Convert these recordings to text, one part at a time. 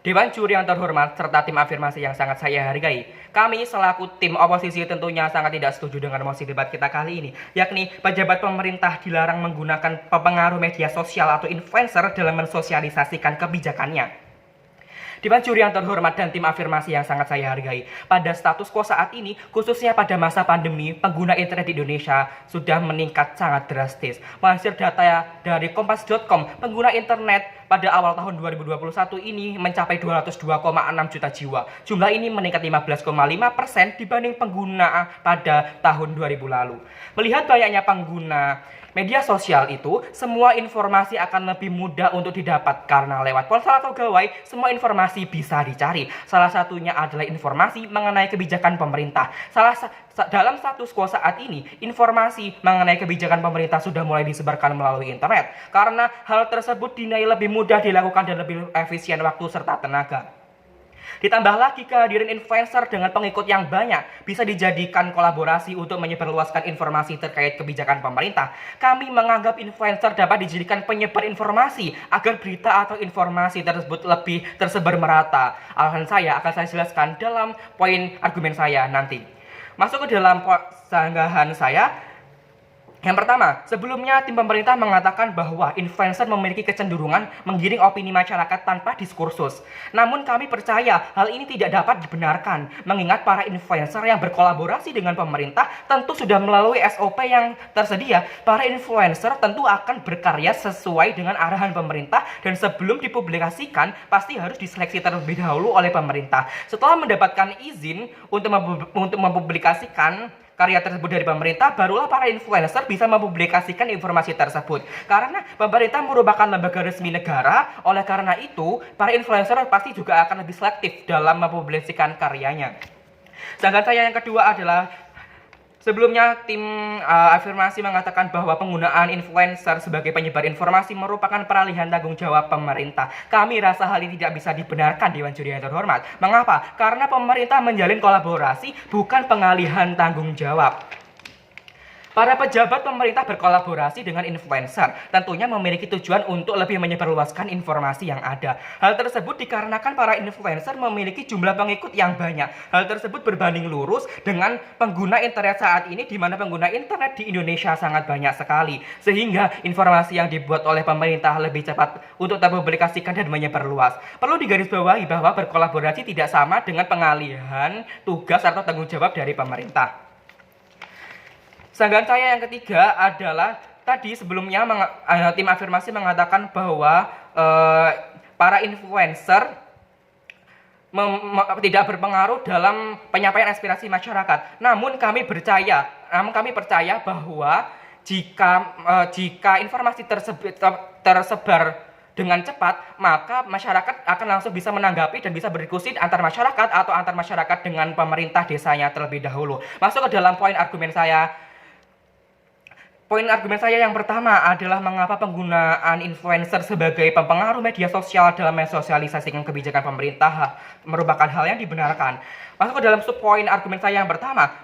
Dewan Juri yang terhormat serta tim afirmasi yang sangat saya hargai. Kami selaku tim oposisi tentunya sangat tidak setuju dengan mosi debat kita kali ini, yakni pejabat pemerintah dilarang menggunakan pengaruh media sosial atau influencer dalam mensosialisasikan kebijakannya. Dewan Juri yang terhormat dan tim afirmasi yang sangat saya hargai. Pada status quo saat ini, khususnya pada masa pandemi, pengguna internet di Indonesia sudah meningkat sangat drastis. Melansir data dari kompas.com, pengguna internet pada awal tahun 2021 ini mencapai 202,6 juta jiwa. Jumlah ini meningkat 15,5% dibanding pengguna pada tahun 2000 lalu. Melihat banyaknya pengguna media sosial itu, semua informasi akan lebih mudah untuk didapat karena lewat ponsel atau gawai, semua informasi bisa dicari. Salah satunya adalah informasi mengenai kebijakan pemerintah. Dalam status quo saat ini, informasi mengenai kebijakan pemerintah sudah mulai disebarkan melalui internet karena hal tersebut dinilai lebih mudah dilakukan dan lebih efisien waktu serta tenaga. Ditambah lagi kehadiran influencer dengan pengikut yang banyak bisa dijadikan kolaborasi untuk menyebarluaskan informasi terkait kebijakan pemerintah. Kami menganggap influencer dapat dijadikan penyebar informasi agar berita atau informasi tersebut lebih tersebar merata. Alasan saya akan saya jelaskan dalam poin argumen saya nanti. Masuk ke dalam sanggahan saya. Yang pertama, sebelumnya tim pemerintah mengatakan bahwa influencer memiliki kecenderungan menggiring opini masyarakat tanpa diskursus. Namun kami percaya hal ini tidak dapat dibenarkan, mengingat para influencer yang berkolaborasi dengan pemerintah tentu sudah melalui SOP yang tersedia. Para influencer tentu akan berkarya sesuai dengan arahan pemerintah dan sebelum dipublikasikan pasti harus diseleksi terlebih dahulu oleh pemerintah. Setelah mendapatkan izin untuk mempublikasikan karya tersebut dari pemerintah, barulah para influencer bisa mempublikasikan informasi tersebut. Karena pemerintah merupakan lembaga resmi negara, oleh karena itu, para influencer pasti juga akan lebih selektif dalam mempublikasikan karyanya. Sedangkan saya yang kedua adalah, sebelumnya tim afirmasi mengatakan bahwa penggunaan influencer sebagai penyebar informasi merupakan peralihan tanggung jawab pemerintah. Kami rasa hal ini tidak bisa dibenarkan, Dewan Juri yang terhormat. Mengapa? Karena pemerintah menjalin kolaborasi, bukan pengalihan tanggung jawab. Para pejabat pemerintah berkolaborasi dengan influencer tentunya memiliki tujuan untuk lebih menyebarluaskan informasi yang ada. Hal tersebut dikarenakan para influencer memiliki jumlah pengikut yang banyak. Hal tersebut berbanding lurus dengan pengguna internet saat ini, di mana pengguna internet di Indonesia sangat banyak sekali. Sehingga informasi yang dibuat oleh pemerintah lebih cepat untuk terpublikasikan dan menyebarluas. Perlu digarisbawahi bahwa berkolaborasi tidak sama dengan pengalihan tugas atau tanggung jawab dari pemerintah. Sanggahan saya yang ketiga adalah tadi sebelumnya tim afirmasi mengatakan bahwa para influencer tidak berpengaruh dalam penyampaian aspirasi masyarakat. Namun kami percaya bahwa jika informasi tersebar dengan cepat, maka masyarakat akan langsung bisa menanggapi dan bisa berdiskusi antar masyarakat atau antar masyarakat dengan pemerintah desanya terlebih dahulu. Masuk ke dalam poin argumen saya. Poin argumen saya yang pertama adalah mengapa penggunaan influencer sebagai pempengaruh media sosial dalam mensosialisasikan kebijakan pemerintah merupakan hal yang dibenarkan. Masuk ke dalam subpoin argumen saya yang pertama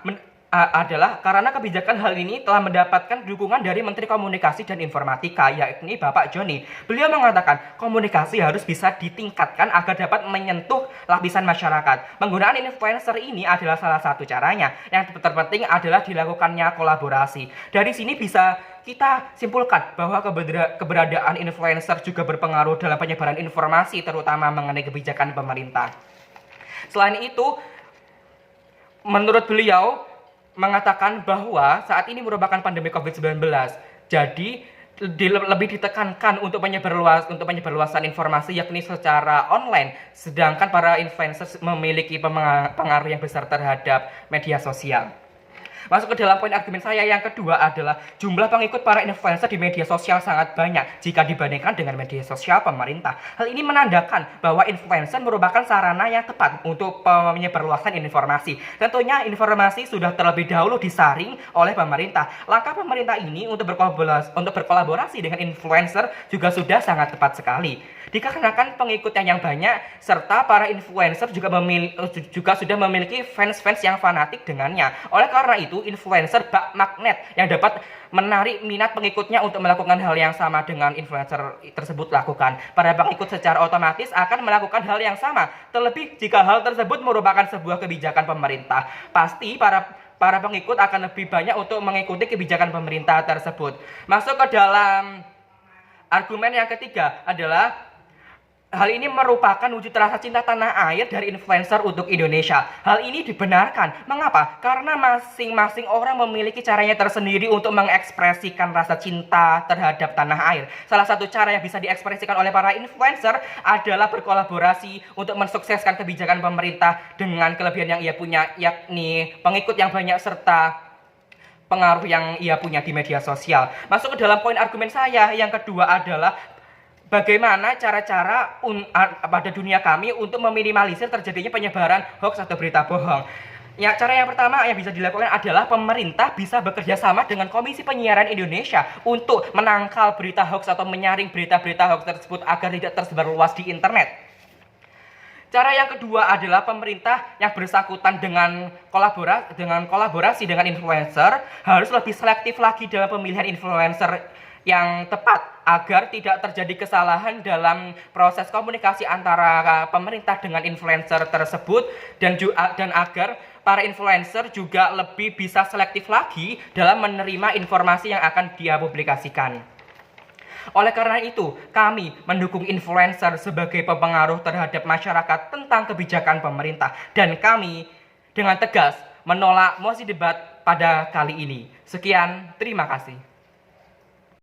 adalah karena kebijakan hal ini telah mendapatkan dukungan dari Menteri Komunikasi dan Informatika, yakni Bapak Joni. Beliau mengatakan komunikasi harus bisa ditingkatkan agar dapat menyentuh lapisan masyarakat. Penggunaan influencer ini adalah salah satu caranya. Yang terpenting adalah dilakukannya kolaborasi. Dari sini bisa kita simpulkan bahwa keberadaan influencer juga berpengaruh dalam penyebaran informasi, terutama mengenai kebijakan pemerintah. Selain itu, menurut beliau mengatakan bahwa saat ini merupakan pandemi COVID-19. Jadi lebih ditekankan untuk penyebarluasan informasi yakni secara online, sedangkan para influencer memiliki pengaruh yang besar terhadap media sosial. Masuk ke dalam poin argumen saya yang kedua adalah jumlah pengikut para influencer di media sosial sangat banyak jika dibandingkan dengan media sosial pemerintah. Hal ini menandakan bahwa influencer merupakan sarana yang tepat untuk menyebarluaskan informasi. Tentunya informasi sudah terlebih dahulu disaring oleh pemerintah. Langkah pemerintah ini untuk berkolaborasi dengan influencer juga sudah sangat tepat sekali. Dikarenakan pengikutnya yang banyak serta para influencer juga sudah memiliki fans-fans yang fanatik dengannya. Oleh karena itu itu influencer bak magnet yang dapat menarik minat pengikutnya untuk melakukan hal yang sama dengan influencer tersebut lakukan. Para pengikut secara otomatis akan melakukan hal yang sama. Terlebih jika hal tersebut merupakan sebuah kebijakan pemerintah, pasti para pengikut akan lebih banyak untuk mengikuti kebijakan pemerintah tersebut. Masuk ke dalam argumen yang ketiga adalah hal ini merupakan wujud rasa cinta tanah air dari influencer untuk Indonesia. Hal ini dibenarkan. Mengapa? Karena masing-masing orang memiliki caranya tersendiri untuk mengekspresikan rasa cinta terhadap tanah air. Salah satu cara yang bisa diekspresikan oleh para influencer adalah berkolaborasi untuk mensukseskan kebijakan pemerintah dengan kelebihan yang ia punya, yakni pengikut yang banyak serta pengaruh yang ia punya di media sosial. Masuk ke dalam poin argumen saya yang kedua adalah bagaimana cara-cara pada dunia kami untuk meminimalisir terjadinya penyebaran hoax atau berita bohong. Ya, cara yang pertama yang bisa dilakukan adalah pemerintah bisa bekerja sama dengan Komisi Penyiaran Indonesia untuk menangkal berita hoax atau menyaring berita-berita hoax tersebut agar tidak tersebar luas di internet. Cara yang kedua adalah pemerintah yang bersangkutan dengan kolaborasi dengan influencer harus lebih selektif lagi dalam pemilihan influencer yang tepat agar tidak terjadi kesalahan dalam proses komunikasi antara pemerintah dengan influencer tersebut dan agar para influencer juga lebih bisa selektif lagi dalam menerima informasi yang akan dia publikasikan. Oleh karena itu, kami mendukung influencer sebagai pengaruh terhadap masyarakat tentang kebijakan pemerintah dan kami dengan tegas menolak mosi debat pada kali ini. Sekian, terima kasih.